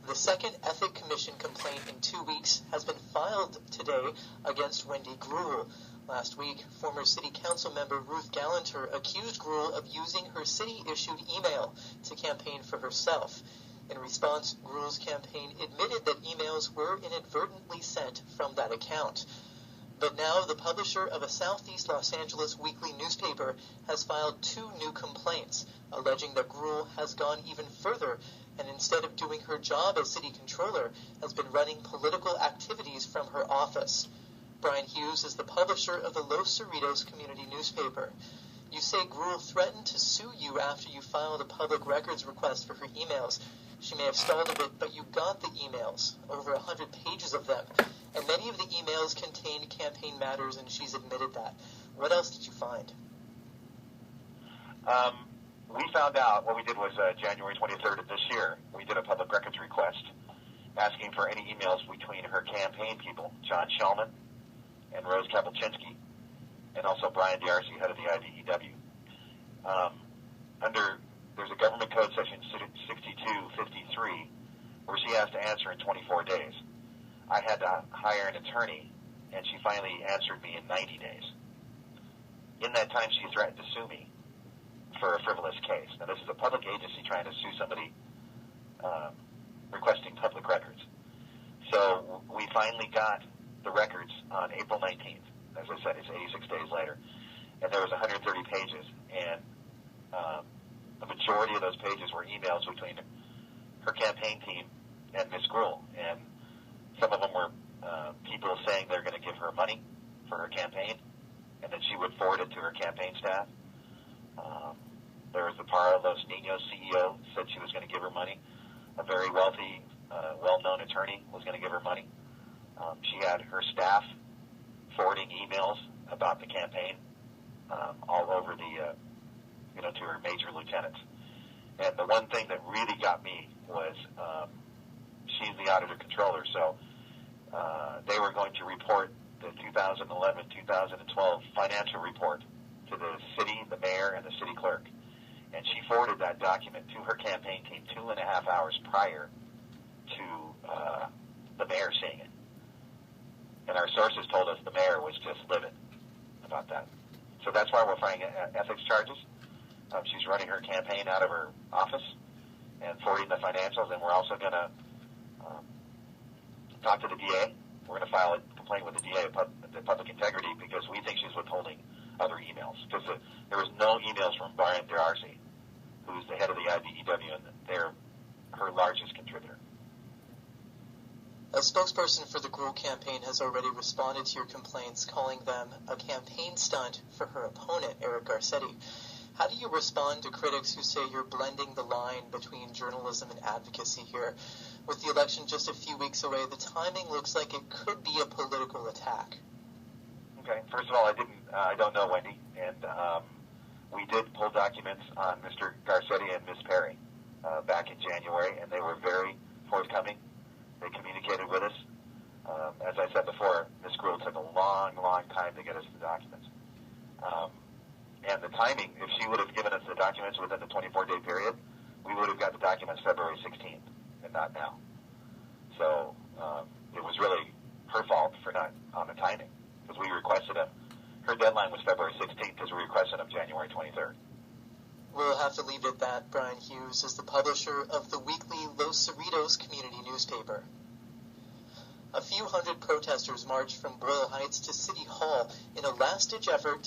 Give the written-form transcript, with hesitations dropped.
The second Ethics Commission complaint in 2 weeks has been filed today against Wendy Greuel. Last week, former City Council member Ruth Gallanter accused Greuel of using her city-issued email to campaign for herself. In response, Greuel's campaign admitted that emails were inadvertently sent from that account. But now the publisher of a Southeast Los Angeles weekly newspaper has filed 2 new complaints, alleging that Greuel has gone even further and instead of doing her job as city controller, has been running political activities from her office. Brian Hews is the publisher of the Los Cerritos Community Newspaper. You say Greuel threatened to sue you after you filed a public records request for her emails. She may have stalled a bit, but you got the emails, over 100 pages of them, and many of the emails contained campaign matters, and she's admitted that. What else did you find? We found out, what we did was January 23rd of this year, we did a public records request asking for any emails between her campaign people, John Shellman and Rose Kapelczynski, and also Brian D'Arcy, head of the IDEW. There's a government code section 6253 where she has to answer in 24 days. I had to hire an attorney, and she finally answered me in 90 days. In that time, she threatened to sue me for a frivolous case. Now, this is a public agency trying to sue somebody requesting public records. So we finally got the records on April 19th. As I said, it's 86 days later. And there was 130 pages. And the majority of those pages were emails between her campaign team and Ms. Greuel. And some of them were people saying they're going to give her money for her campaign, and then she would forward it to her campaign staff. There was the Para Los Niños CEO said she was going to give her money. A very wealthy, well-known attorney was going to give her money. She had her staff forwarding emails about the campaign all over the, to her major lieutenants. And the one thing that really got me was she's the auditor controller, so they were going to report the 2011-2012 financial report to the city, the mayor, and the city clerk. And she forwarded that document to her campaign team 2.5 hours prior to the mayor seeing it. And our sources told us the mayor was just livid about that. So that's why we're filing ethics charges. She's running her campaign out of her office and forwarding the financials, and we're also going to talk to the DA. We're going to file a complaint with the DA of public integrity because we think she's withholding other emails. Because there was no emails from Brian D'Arcy, who's the head of the IDEW, and they're her largest contributor. A spokesperson for the Greuel campaign has already responded to your complaints, calling them a campaign stunt for her opponent, Eric Garcetti. How do you respond to critics who say you're blending the line between journalism and advocacy here? With the election just a few weeks away, the timing looks like it could be a political attack. Okay, first of all, I don't know Wendy, and we did pull documents on Mr. Garcetti and Ms. Perry back in January, and they were very forthcoming. They communicated with us. As I said before, Ms. Greuel took a long, long time to get us the documents. And the timing, if she would have given us the documents within the 24-day period, we would have got the documents February 16th and not now. So it was really her fault for not on the timing because we requested them. Her deadline was February 16th because we requested them January 23rd. We'll have to leave it at that. Brian Hews is the publisher of the weekly Los Cerritos Community Newspaper. A few hundred protesters marched from Boyle Heights to City Hall in a last-ditch effort to